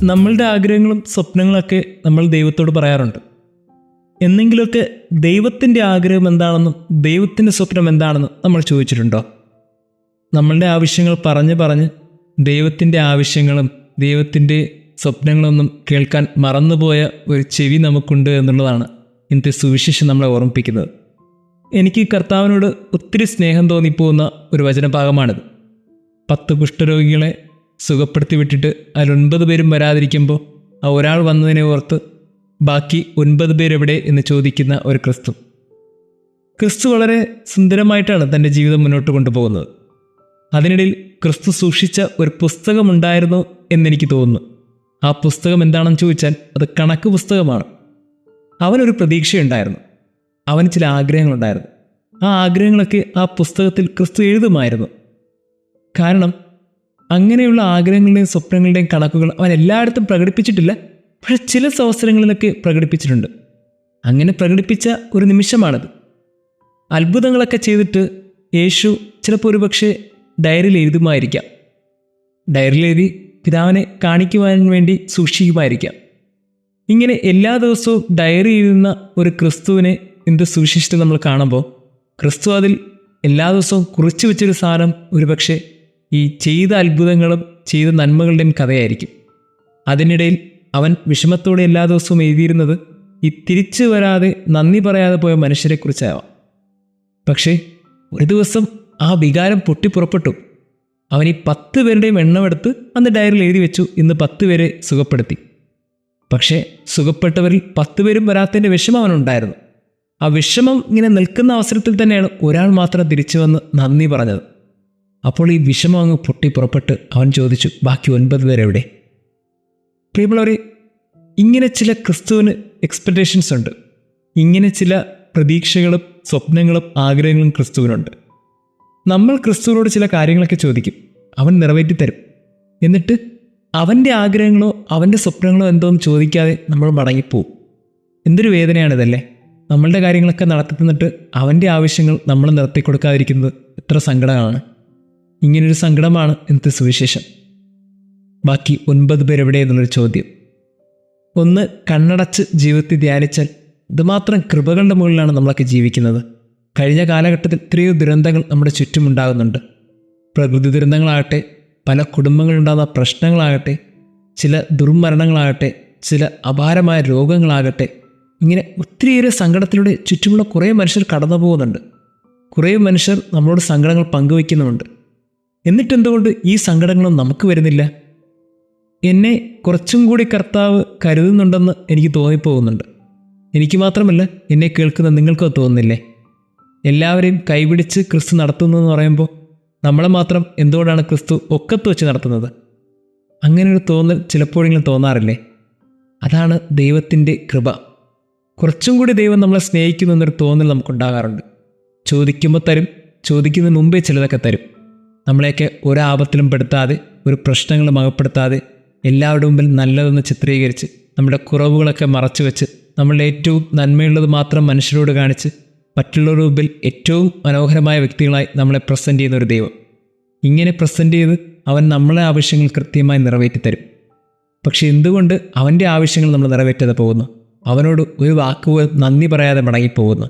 നമ്മളുടെ ആഗ്രഹങ്ങളും സ്വപ്നങ്ങളൊക്കെ നമ്മൾ ദൈവത്തോട് പറയാറുണ്ട്. എന്നെങ്കിലുമൊക്കെ ദൈവത്തിൻ്റെ ആഗ്രഹം എന്താണെന്നും ദൈവത്തിൻ്റെ സ്വപ്നം എന്താണെന്നും നമ്മൾ ചോദിച്ചിട്ടുണ്ടോ? നമ്മളുടെ ആവശ്യങ്ങൾ പറഞ്ഞ് ദൈവത്തിൻ്റെ ആവശ്യങ്ങളും ദൈവത്തിൻ്റെ സ്വപ്നങ്ങളൊന്നും കേൾക്കാൻ മറന്നുപോയ ഒരു ചെവി നമുക്കുണ്ട് എന്നുള്ളതാണ് ഇന്നത്തെ സുവിശേഷം നമ്മളെ ഓർമ്മിപ്പിക്കുന്നത്. എനിക്ക് കർത്താവിനോട് ഒത്തിരി സ്നേഹം തോന്നിപ്പോകുന്ന ഒരു വചനഭാഗമാണിത്. 10 കുഷ്ഠരോഗികളെ സുഖപ്പെടുത്തി വിട്ടിട്ട് അതിൽ 9 പേരും വരാതിരിക്കുമ്പോൾ ആ ഒരാൾ വന്നതിനെ ഓർത്ത് ബാക്കി 9 പേരെവിടെ എന്ന് ചോദിക്കുന്ന ഒരു ക്രിസ്തു വളരെ സുന്ദരമായിട്ടാണ് തൻ്റെ ജീവിതം മുന്നോട്ട് കൊണ്ടുപോകുന്നത്. അതിനിടയിൽ ക്രിസ്തു സൂക്ഷിച്ച ഒരു പുസ്തകമുണ്ടായിരുന്നു എന്നെനിക്ക് തോന്നുന്നു. ആ പുസ്തകം എന്താണെന്ന് ചോദിച്ചാൽ അത് കണക്ക് പുസ്തകമാണ്. അവനൊരു പ്രതീക്ഷയുണ്ടായിരുന്നു, അവന് ചില ആഗ്രഹങ്ങളുണ്ടായിരുന്നു. ആ ആഗ്രഹങ്ങളൊക്കെ ആ പുസ്തകത്തിൽ ക്രിസ്തു എഴുതുമായിരുന്നു. കാരണം അങ്ങനെയുള്ള ആഗ്രഹങ്ങളുടെയും സ്വപ്നങ്ങളുടെയും കണക്കുകൾ അവൻ എല്ലായിടത്തും പ്രകടിപ്പിച്ചിട്ടില്ല, പക്ഷെ ചില അവസരങ്ങളിലൊക്കെ പ്രകടിപ്പിച്ചിട്ടുണ്ട്. അങ്ങനെ പ്രകടിപ്പിച്ച ഒരു നിമിഷമാണത്. അത്ഭുതങ്ങളൊക്കെ ചെയ്തിട്ട് യേശു ചിലപ്പോൾ ഒരുപക്ഷെ ഡയറിയിൽ എഴുതുമായിരിക്കാം. ഡയറിയിൽ എഴുതി പിതാവിനെ കാണിക്കുവാൻ വേണ്ടി സൂക്ഷിക്കുമായിരിക്കാം. ഇങ്ങനെ എല്ലാ ദിവസവും ഡയറി എഴുതുന്ന ഒരു ക്രിസ്തുവിനെ സുവിശേഷത്തിൽ നമ്മൾ കാണുമ്പോൾ ക്രിസ്തു അതിൽ എല്ലാ ദിവസവും കുറിച്ചു വെച്ചൊരു സാധനം ഒരുപക്ഷെ ഈ ചെയ്ത അത്ഭുതങ്ങളും ചെയ്ത നന്മകളുടെയും കഥയായിരിക്കും. അതിനിടയിൽ അവൻ വിഷമത്തോടെ എല്ലാ ദിവസവും എഴുതിയിരുന്നത് ഈ തിരിച്ചു വരാതെ നന്ദി പറയാതെ പോയ മനുഷ്യരെക്കുറിച്ചാവാം. പക്ഷേ ഒരു ദിവസം ആ വികാരം പൊട്ടിപ്പുറപ്പെട്ടു. അവൻ ഈ 10 പേരുടെയും എണ്ണമെടുത്ത് അന്ന് ഡയറിയിൽ എഴുതി വെച്ചു, ഇന്ന് 10 പേരെ സുഖപ്പെടുത്തി. പക്ഷേ സുഖപ്പെട്ടവരിൽ 10 പേരും വരാത്തതിൻ്റെ വിഷമം അവനുണ്ടായിരുന്നു. ആ വിഷമം ഇങ്ങനെ നിൽക്കുന്ന അവസരത്തിൽ തന്നെയാണ് ഒരാൾ മാത്രം തിരിച്ചു വന്ന് നന്ദി പറഞ്ഞത്. അപ്പോൾ ഈ വിഷമം അങ്ങ് പൊട്ടിപ്പുറപ്പെട്ട് അവൻ ചോദിച്ചു, ബാക്കി 9 പേരെവിടെ? പ്രിയമുള്ളവരെ, ഇങ്ങനെ ചില ക്രിസ്തുവിന് എക്സ്പെക്റ്റേഷൻസ് ഉണ്ട്. ഇങ്ങനെ ചില പ്രതീക്ഷകളും സ്വപ്നങ്ങളും ആഗ്രഹങ്ങളും ക്രിസ്തുവിനുണ്ട്. നമ്മൾ ക്രിസ്തുവിനോട് ചില കാര്യങ്ങളൊക്കെ ചോദിക്കും, അവൻ നിറവേറ്റിത്തരും. എന്നിട്ട് അവൻ്റെ ആഗ്രഹങ്ങളോ അവൻ്റെ സ്വപ്നങ്ങളോ എന്തോന്ന് ചോദിക്കാതെ നമ്മൾ മടങ്ങിപ്പോവും. എന്തൊരു വേദനയാണിതല്ലേ? നമ്മളുടെ കാര്യങ്ങളൊക്കെ നടത്തി തന്നിട്ട് അവൻ്റെ ആവശ്യങ്ങൾ നമ്മൾ നിർത്തിക്കൊടുക്കാതിരിക്കുന്നത് എത്ര സങ്കടമാണ്. ഇങ്ങനൊരു സങ്കടമാണ് ഇന്നത്തെ സുവിശേഷം. ബാക്കി 9 പേരെവിടെ എന്നുള്ളൊരു ചോദ്യം. ഒന്ന് കണ്ണടച്ച് ജീവിതത്തിൽ ധ്യാനിച്ചാൽ ഇതുമാത്രം കൃപകളുടെ മുകളിലാണ് നമ്മളൊക്കെ ജീവിക്കുന്നത്. കഴിഞ്ഞ കാലഘട്ടത്തിൽ എത്രയോ ദുരന്തങ്ങൾ നമ്മുടെ ചുറ്റുമുണ്ടാകുന്നുണ്ട്. പ്രകൃതി ദുരന്തങ്ങളാകട്ടെ, പല കുടുംബങ്ങളുണ്ടാകുന്ന പ്രശ്നങ്ങളാകട്ടെ, ചില ദുർമരണങ്ങളാകട്ടെ, ചില അപാരമായ രോഗങ്ങളാകട്ടെ, ഇങ്ങനെ ഒത്തിരിയേറെ സങ്കടത്തിലൂടെ ചുറ്റുമുള്ള കുറേ മനുഷ്യർ കടന്നു പോകുന്നുണ്ട്. കുറേ മനുഷ്യർ നമ്മളോട് സങ്കടങ്ങൾ പങ്കുവയ്ക്കുന്നുമുണ്ട്. എന്നിട്ടെന്തുകൊണ്ട് ഈ സങ്കടങ്ങളും നമുക്ക് വരുന്നില്ല? എന്നെ കുറച്ചും കൂടി കർത്താവ് കരുതുന്നുണ്ടെന്ന് എനിക്ക് തോന്നിപ്പോകുന്നുണ്ട്. എനിക്ക് മാത്രമല്ല, എന്നെ കേൾക്കുന്ന നിങ്ങൾക്കോ തോന്നുന്നില്ലേ? എല്ലാവരെയും കൈപിടിച്ച് ക്രിസ്തു നടത്തുന്നു എന്ന് പറയുമ്പോൾ നമ്മളെ മാത്രം എന്തുകൊണ്ടാണ് ക്രിസ്തു ഒക്കത്ത് വെച്ച് നടത്തുന്നത്? അങ്ങനെയൊരു തോന്നൽ ചിലപ്പോഴെങ്കിലും തോന്നാറില്ലേ? അതാണ് ദൈവത്തിൻ്റെ കൃപ. കുറച്ചും കൂടി ദൈവം നമ്മളെ സ്നേഹിക്കുന്നു എന്നൊരു തോന്നൽ നമുക്കുണ്ടാകാറുണ്ട്. ചോദിക്കുമ്പോൾ തരും, ചോദിക്കുന്നതിന് മുമ്പേ ചിലതൊക്കെ തരും. നമ്മളെയൊക്കെ ഒരാപത്തിലും പെടുത്താതെ, ഒരു പ്രശ്നങ്ങളും അകപ്പെടുത്താതെ, എല്ലാവരുടെ മുമ്പിൽ നല്ലതെന്ന് ചിത്രീകരിച്ച്, നമ്മുടെ കുറവുകളൊക്കെ മറച്ചു വെച്ച്, നമ്മളുടെ ഏറ്റവും നന്മയുള്ളത് മാത്രം മനുഷ്യരോട് കാണിച്ച്, മറ്റുള്ളവരുടെ മുമ്പിൽ ഏറ്റവും മനോഹരമായ വ്യക്തികളായി നമ്മളെ പ്രസൻറ്റ് ചെയ്യുന്ന ഒരു ദൈവം. ഇങ്ങനെ പ്രസൻറ്റ് ചെയ്ത് അവൻ നമ്മളെ ആവശ്യങ്ങൾ കൃത്യമായി നിറവേറ്റിത്തരും. പക്ഷെ എന്തുകൊണ്ട് അവൻ്റെ ആവശ്യങ്ങൾ നമ്മൾ നിറവേറ്റാതെ പോകുന്നു? അവനോട് ഒരു വാക്കുപോലും നന്ദി പറയാതെ മടങ്ങിപ്പോകുന്നു.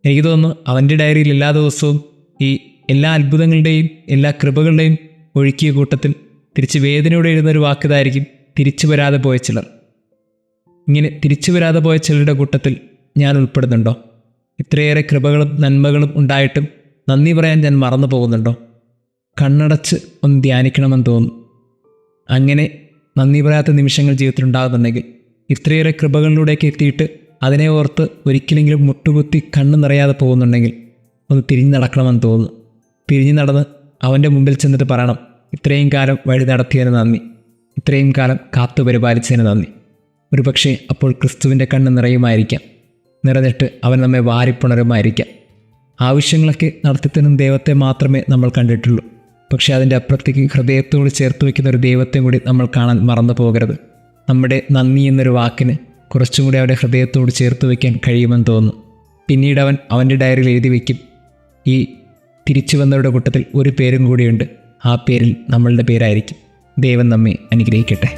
എനിക്ക് തോന്നുന്നു അവൻ്റെ ഡയറിയിൽ എല്ലാ ദിവസവും ഈ എല്ലാ അത്ഭുതങ്ങളുടെയും എല്ലാ കൃപകളുടെയും ഒഴുക്കിയ കൂട്ടത്തിൽ തിരിച്ച് വേദനയോടെ എഴുതുന്നൊരു വാക്കിതായിരിക്കും, തിരിച്ചു വരാതെ പോയ ചിലർ. ഇങ്ങനെ തിരിച്ചു വരാതെ പോയ ചിലരുടെ കൂട്ടത്തിൽ ഞാൻ ഉൾപ്പെടുന്നുണ്ടോ? ഇത്രയേറെ കൃപകളും നന്മകളും ഉണ്ടായിട്ടും നന്ദി പറയാൻ ഞാൻ മറന്നു പോകുന്നുണ്ടോ? കണ്ണടച്ച് ഒന്ന് ധ്യാനിക്കണമെന്ന് തോന്നുന്നു. അങ്ങനെ നന്ദി പറയാത്ത നിമിഷങ്ങൾ ജീവിതത്തിലുണ്ടാകുന്നുണ്ടെങ്കിൽ, ഇത്രയേറെ കൃപകളിലൂടെയൊക്കെ എത്തിയിട്ട് അതിനെ ഓർത്ത് ഒരിക്കലെങ്കിലും മുട്ടുകുത്തി കണ്ണ് നിറയാതെ പോകുന്നുണ്ടെങ്കിൽ ഒന്ന് തിരിഞ്ഞു നടക്കണമെന്ന് തോന്നുന്നു. തിരിഞ്ഞു നടന്ന് അവൻ്റെ മുമ്പിൽ ചെന്നിട്ട് പറയണം, ഇത്രയും കാലം വഴി നടത്തിയതിന് നന്ദി, ഇത്രയും കാലം കാത്തു പരിപാലിച്ചതിന് നന്ദി. ഒരുപക്ഷെ അപ്പോൾ ക്രിസ്തുവിൻ്റെ കണ്ണ് നിറയുമായിരിക്കാം, നിറഞ്ഞിട്ട് അവൻ നമ്മെ വാരിപ്പുണരുമായിരിക്കാം. ആവശ്യങ്ങളൊക്കെ നടത്തിത്തരുന്ന ദൈവത്തെ മാത്രമേ നമ്മൾ കണ്ടിട്ടുള്ളൂ. പക്ഷേ അതിൻ്റെ അപ്പുറത്തേക്ക് ഹൃദയത്തോട് ചേർത്ത് വയ്ക്കുന്ന ഒരു ദൈവത്തെ കൂടി നമ്മൾ കാണാൻ മറന്നു പോകരുത്. നമ്മുടെ നന്ദി എന്നൊരു വാക്കിന് കുറച്ചും കൂടി അവരുടെ ഹൃദയത്തോട് ചേർത്ത് വയ്ക്കാൻ കഴിയുമെന്ന് തോന്നുന്നു. പിന്നീട് അവൻ അവൻ്റെ ഡയറിയിൽ എഴുതി വയ്ക്കും, ഈ തിരിച്ചു വന്നവരുടെ കൂട്ടത്തിൽ ഒരു പേരും കൂടിയുണ്ട്, ആ പേരിൽ നമ്മളുടെ പേരായിരിക്കും. ദൈവം നമ്മെ അനുഗ്രഹിക്കട്ടെ.